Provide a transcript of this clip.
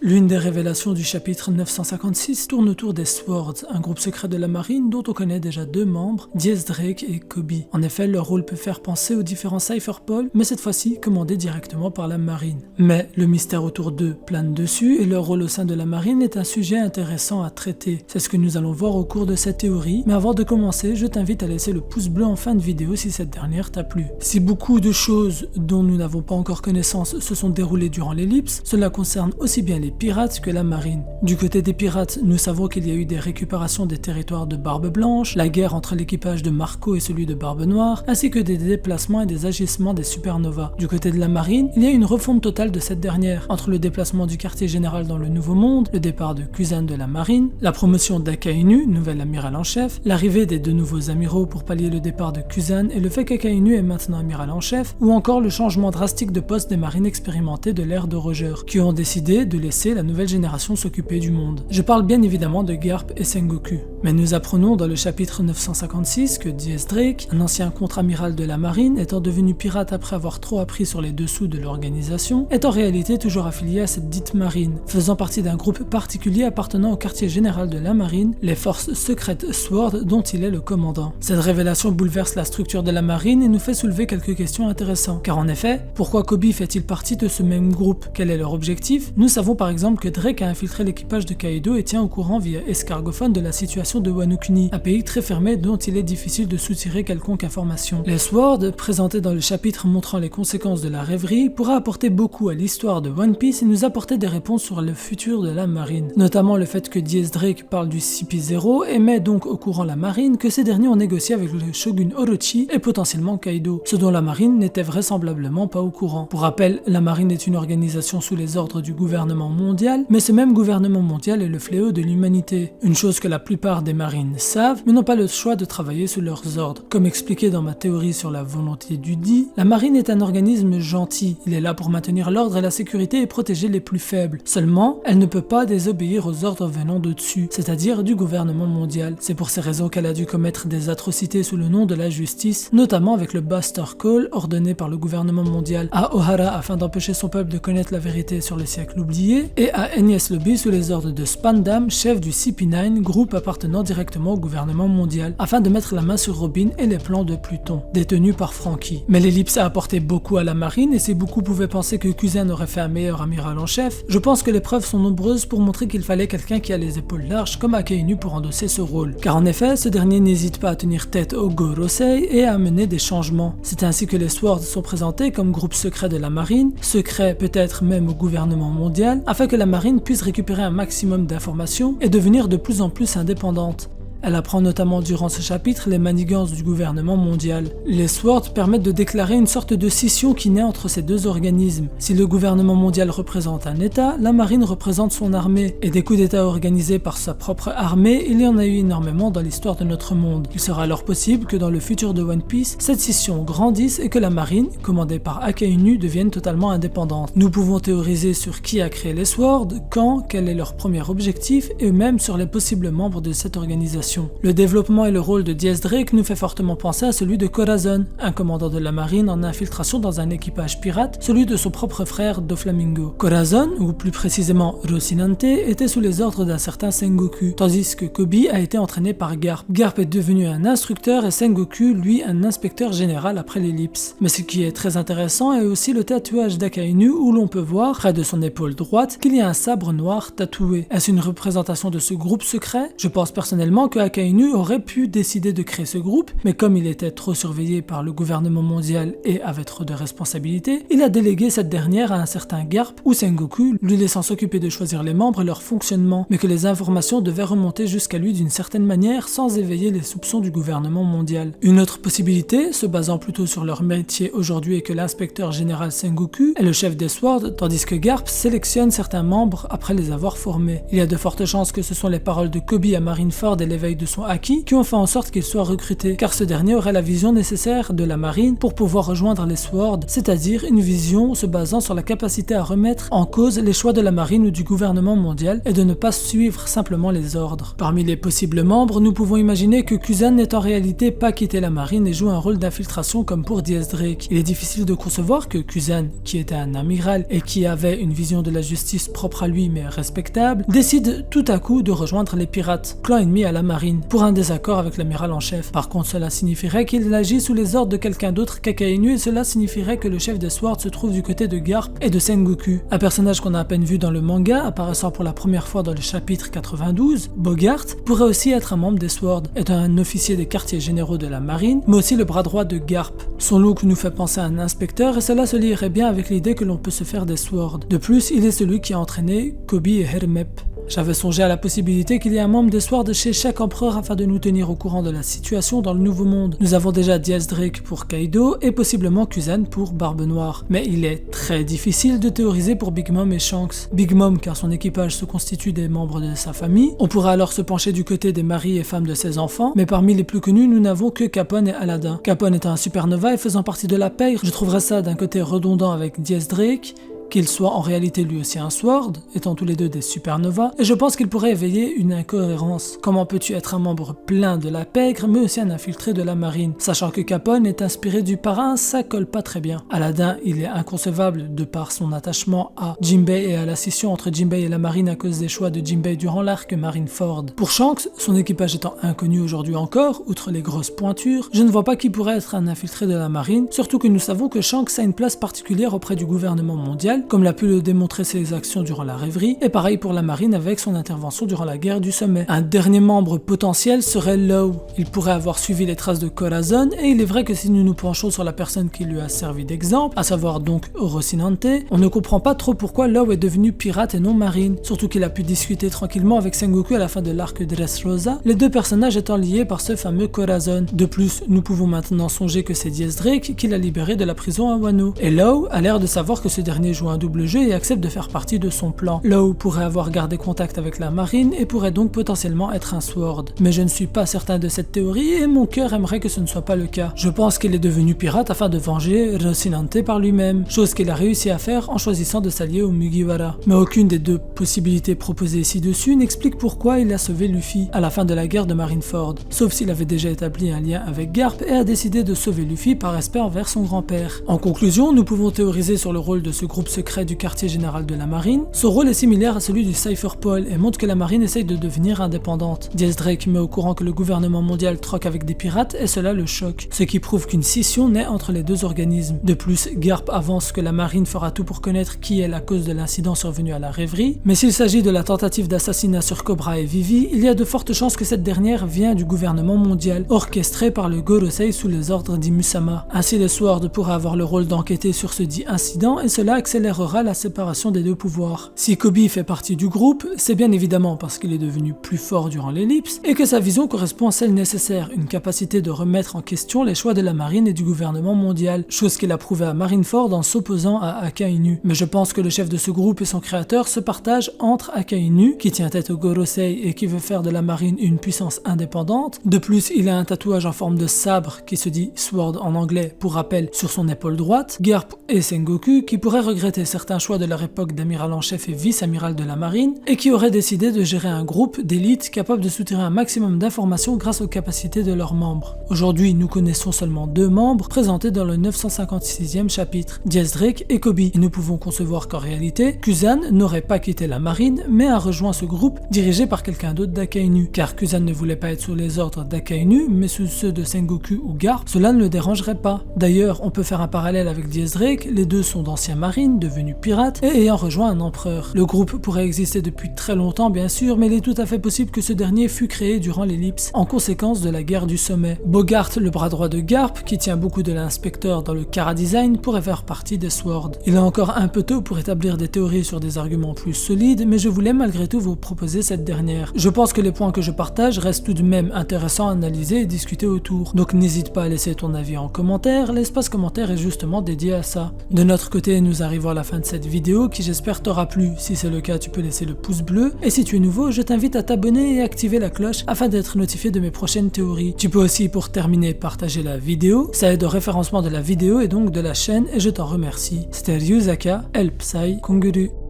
L'une des révélations du chapitre 956 tourne autour des Swords, un groupe secret de la marine dont on connaît déjà deux membres, Diez Drake et Kobe. En effet, leur rôle peut faire penser aux différents Cypherpol, mais cette fois-ci commandés directement par la marine. Mais le mystère autour d'eux plane dessus et leur rôle au sein de la marine est un sujet intéressant à traiter. C'est ce que nous allons voir au cours de cette théorie, mais avant de commencer, je t'invite à laisser le pouce bleu en fin de vidéo si cette dernière t'a plu. Si beaucoup de choses dont nous n'avons pas encore connaissance se sont déroulées durant l'ellipse, cela concerne aussi bien les pirates que la marine. Du côté des pirates, nous savons qu'il y a eu des récupérations des territoires de Barbe Blanche, la guerre entre l'équipage de Marco et celui de Barbe Noire, ainsi que des déplacements et des agissements des supernovas. Du côté de la marine, il y a une refonte totale de cette dernière, entre le déplacement du quartier général dans le Nouveau Monde, le départ de Kuzan de la marine, la promotion d'Akainu, nouvel amiral en chef, l'arrivée des deux nouveaux amiraux pour pallier le départ de Kuzan et le fait qu'Akainu est maintenant amiral en chef, ou encore le changement drastique de poste des marines expérimentées de l'ère de Roger, qui ont décidé de laisser la nouvelle génération s'occuper du monde. Je parle bien évidemment de Garp et Sengoku. Mais nous apprenons dans le chapitre 956 que Diez Drake, un ancien contre-amiral de la marine, étant devenu pirate après avoir trop appris sur les dessous de l'organisation, est en réalité toujours affilié à cette dite marine, faisant partie d'un groupe particulier appartenant au quartier général de la marine, les forces secrètes Sword dont il est le commandant. Cette révélation bouleverse la structure de la marine et nous fait soulever quelques questions intéressantes. Car en effet, pourquoi Kobe fait-il partie de ce même groupe? Quel est leur objectif? Nous savons par exemple que Drake a infiltré l'équipage de Kaido et tient au courant via escargophone de la situation de Wano Kuni, un pays très fermé dont il est difficile de soutirer quelconque information. Les Sword, présentés dans le chapitre montrant les conséquences de la rêverie, pourra apporter beaucoup à l'histoire de One Piece et nous apporter des réponses sur le futur de la marine. Notamment le fait que Diez Drake parle du CP0 et met donc au courant la marine que ces derniers ont négocié avec le shogun Orochi et potentiellement Kaido, ce dont la marine n'était vraisemblablement pas au courant. Pour rappel, la marine est une organisation sous les ordres du gouvernement mondial, mais ce même gouvernement mondial est le fléau de l'humanité. Une chose que la plupart des marines savent, mais n'ont pas le choix de travailler sous leurs ordres. Comme expliqué dans ma théorie sur la volonté du dit, la marine est un organisme gentil. Il est là pour maintenir l'ordre et la sécurité et protéger les plus faibles. Seulement, elle ne peut pas désobéir aux ordres venant d'au-dessus, c'est-à-dire du gouvernement mondial. C'est pour ces raisons qu'elle a dû commettre des atrocités sous le nom de la justice, notamment avec le Buster Call ordonné par le gouvernement mondial à Ohara afin d'empêcher son peuple de connaître la vérité sur les siècles oubliés, et à Enies Lobby sous les ordres de Spandam, chef du CP9, groupe appartenant directement au gouvernement mondial, afin de mettre la main sur Robin et les plans de Pluton, détenus par Franky. Mais l'ellipse a apporté beaucoup à la marine, et si beaucoup pouvaient penser que Kuzan aurait fait un meilleur amiral en chef, je pense que les preuves sont nombreuses pour montrer qu'il fallait quelqu'un qui a les épaules larges comme Akainu pour endosser ce rôle. Car en effet, ce dernier n'hésite pas à tenir tête au Gorosei et à amener des changements. C'est ainsi que les Swords sont présentés comme groupe secret de la marine, secret peut-être même au gouvernement mondial, afin que la marine puisse récupérer un maximum d'informations et devenir de plus en plus indépendante. Elle apprend notamment durant ce chapitre les manigances du gouvernement mondial. Les Swords permettent de déclarer une sorte de scission qui naît entre ces deux organismes. Si le gouvernement mondial représente un État, la marine représente son armée, et des coups d'État organisés par sa propre armée, il y en a eu énormément dans l'histoire de notre monde. Il sera alors possible que dans le futur de One Piece, cette scission grandisse et que la marine, commandée par Akainu, devienne totalement indépendante. Nous pouvons théoriser sur qui a créé les Swords, quand, quel est leur premier objectif, et même sur les possibles membres de cette organisation. Le développement et le rôle de Diez Drake nous fait fortement penser à celui de Corazon, un commandant de la marine en infiltration dans un équipage pirate, celui de son propre frère Doflamingo. Corazon, ou plus précisément Rocinante, était sous les ordres d'un certain Sengoku, tandis que Kobe a été entraîné par Garp. Garp est devenu un instructeur et Sengoku, lui, un inspecteur général après l'ellipse. Mais ce qui est très intéressant est aussi le tatouage d'Akainu où l'on peut voir, près de son épaule droite, qu'il y a un sabre noir tatoué. Est-ce une représentation de ce groupe secret? Je pense personnellement que Akainu aurait pu décider de créer ce groupe, mais comme il était trop surveillé par le gouvernement mondial et avait trop de responsabilités, il a délégué cette dernière à un certain Garp ou Sengoku, lui laissant s'occuper de choisir les membres et leur fonctionnement, mais que les informations devaient remonter jusqu'à lui d'une certaine manière sans éveiller les soupçons du gouvernement mondial. Une autre possibilité, se basant plutôt sur leur métier aujourd'hui et que l'inspecteur général Sengoku est le chef des Swords, tandis que Garp sélectionne certains membres après les avoir formés. Il y a de fortes chances que ce sont les paroles de Kobe à Marineford et l'éveil veille de son acquis qui ont fait en sorte qu'il soit recruté, car ce dernier aurait la vision nécessaire de la marine pour pouvoir rejoindre les Swords, c'est-à-dire une vision se basant sur la capacité à remettre en cause les choix de la marine ou du gouvernement mondial et de ne pas suivre simplement les ordres. Parmi les possibles membres, nous pouvons imaginer que Kuzan n'ait en réalité pas quitté la marine et joue un rôle d'infiltration comme pour Diez Drake. Il est difficile de concevoir que Kuzan, qui était un amiral et qui avait une vision de la justice propre à lui mais respectable, décide tout à coup de rejoindre les pirates, clan ennemi à la marine, pour un désaccord avec l'amiral en chef. Par contre, cela signifierait qu'il agit sous les ordres de quelqu'un d'autre qu'Akainu et cela signifierait que le chef des Swords se trouve du côté de Garp et de Sengoku. Un personnage qu'on a à peine vu dans le manga, apparaissant pour la première fois dans le chapitre 92, Bogart, pourrait aussi être un membre des Swords, étant un officier des quartiers généraux de la marine, mais aussi le bras droit de Garp. Son look nous fait penser à un inspecteur et cela se lierait bien avec l'idée que l'on peut se faire des Swords. De plus, il est celui qui a entraîné Koby et Hermep. J'avais songé à la possibilité qu'il y ait un membre des Swords chez chaque empereur afin de nous tenir au courant de la situation dans le Nouveau Monde. Nous avons déjà Diez Drake pour Kaido et possiblement Kuzan pour Barbe Noire. Mais il est très difficile de théoriser pour Big Mom et Shanks. Big Mom car son équipage se constitue des membres de sa famille. On pourrait alors se pencher du côté des maris et femmes de ses enfants, mais parmi les plus connus, nous n'avons que Capone et Aladdin. Capone étant un supernova et faisant partie de la Pègre, je trouverais ça d'un côté redondant avec Diez Drake, qu'il soit en réalité lui aussi un Sword, étant tous les deux des supernovas, et je pense qu'il pourrait éveiller une incohérence. Comment peux-tu être un membre plein de la Pègre, mais aussi un infiltré de la marine? Sachant que Capone est inspiré du parrain, ça colle pas très bien. Aladdin, il est inconcevable de par son attachement à Jinbei et à la scission entre Jinbei et la marine à cause des choix de Jinbei durant l'arc Marineford. Pour Shanks, son équipage étant inconnu aujourd'hui encore, outre les grosses pointures, je ne vois pas qui pourrait être un infiltré de la marine, surtout que nous savons que Shanks a une place particulière auprès du gouvernement mondial, comme l'a pu le démontrer ses actions durant la rêverie, et pareil pour la marine avec son intervention durant la guerre du sommet. Un dernier membre potentiel serait Law. Il pourrait avoir suivi les traces de Corazon, et il est vrai que si nous nous penchons sur la personne qui lui a servi d'exemple, à savoir donc Rocinante, on ne comprend pas trop pourquoi Law est devenu pirate et non marine, surtout qu'il a pu discuter tranquillement avec Sengoku à la fin de l'arc Dressrosa, les deux personnages étant liés par ce fameux Corazon. De plus, nous pouvons maintenant songer que c'est Diez Drake qui l'a libéré de la prison à Wano, et Law a l'air de savoir que ce dernier joue un double jeu et accepte de faire partie de son plan. Law pourrait avoir gardé contact avec la marine et pourrait donc potentiellement être un Sword. Mais je ne suis pas certain de cette théorie et mon cœur aimerait que ce ne soit pas le cas. Je pense qu'il est devenu pirate afin de venger Rocinante par lui-même, chose qu'il a réussi à faire en choisissant de s'allier au Mugiwara. Mais aucune des deux possibilités proposées ci-dessus n'explique pourquoi il a sauvé Luffy à la fin de la guerre de Marineford, sauf s'il avait déjà établi un lien avec Garp et a décidé de sauver Luffy par respect envers son grand-père. En conclusion, nous pouvons théoriser sur le rôle de ce groupe secret du quartier général de la marine. Son rôle est similaire à celui du Cypher Pole et montre que la marine essaye de devenir indépendante. Diez Drake met au courant que le gouvernement mondial troque avec des pirates et cela le choque, ce qui prouve qu'une scission naît entre les deux organismes. De plus, Garp avance que la marine fera tout pour connaître qui est la cause de l'incident survenu à la rêverie, mais s'il s'agit de la tentative d'assassinat sur Cobra et Vivi, il y a de fortes chances que cette dernière vient du gouvernement mondial, orchestrée par le Gorosei sous les ordres d'Imusama. Ainsi, les Swords pourraient avoir le rôle d'enquêter sur ce dit incident et cela accélérera la séparation des deux pouvoirs. Si Koby fait partie du groupe, c'est bien évidemment parce qu'il est devenu plus fort durant l'ellipse et que sa vision correspond à celle nécessaire, une capacité de remettre en question les choix de la marine et du gouvernement mondial, chose qu'il a prouvé à Marineford en s'opposant à Akainu. Mais je pense que le chef de ce groupe et son créateur se partagent entre Akainu, qui tient tête au Gorosei et qui veut faire de la marine une puissance indépendante. De plus, il a un tatouage en forme de sabre qui se dit Sword en anglais, pour rappel, sur son épaule droite, Garp et Sengoku qui pourraient regretter certains choix de leur époque d'amiral en chef et vice-amiral de la marine et qui auraient décidé de gérer un groupe d'élite capable de soutirer un maximum d'informations grâce aux capacités de leurs membres. Aujourd'hui, nous connaissons seulement deux membres présentés dans le 956e chapitre, Diez Drake et Koby, et nous pouvons concevoir qu'en réalité, Kuzan n'aurait pas quitté la marine mais a rejoint ce groupe dirigé par quelqu'un d'autre d'Akainu, car Kuzan ne voulait pas être sous les ordres d'Akainu mais sous ceux de Sengoku ou Garp, cela ne le dérangerait pas. D'ailleurs, on peut faire un parallèle avec Diez Drake, les deux sont d'anciens marines devenus pirates et ayant rejoint un empereur. Le groupe pourrait exister depuis très longtemps bien sûr, mais il est tout à fait possible que ce dernier fût créé durant l'ellipse, en conséquence de la guerre du sommet. Bogart, le bras droit de Garp, qui tient beaucoup de l'inspecteur dans le Kara Design, pourrait faire partie des Swords. Il est encore un peu tôt pour établir des théories sur des arguments plus solides, mais je voulais malgré tout vous proposer cette dernière. Je pense que les points que je partage restent tout de même intéressants à analyser et discuter autour, donc n'hésite pas à laisser ton avis en commentaire, l'espace commentaire est justement dédié à ça. De notre côté, nous arrivons voir la fin de cette vidéo qui j'espère t'aura plu. Si c'est le cas, tu peux laisser le pouce bleu. Et si tu es nouveau, je t'invite à t'abonner et activer la cloche afin d'être notifié de mes prochaines théories. Tu peux aussi, pour terminer, partager la vidéo. Ça aide au référencement de la vidéo et donc de la chaîne et je t'en remercie. C'était Ryuzaka, El Psy Konguru.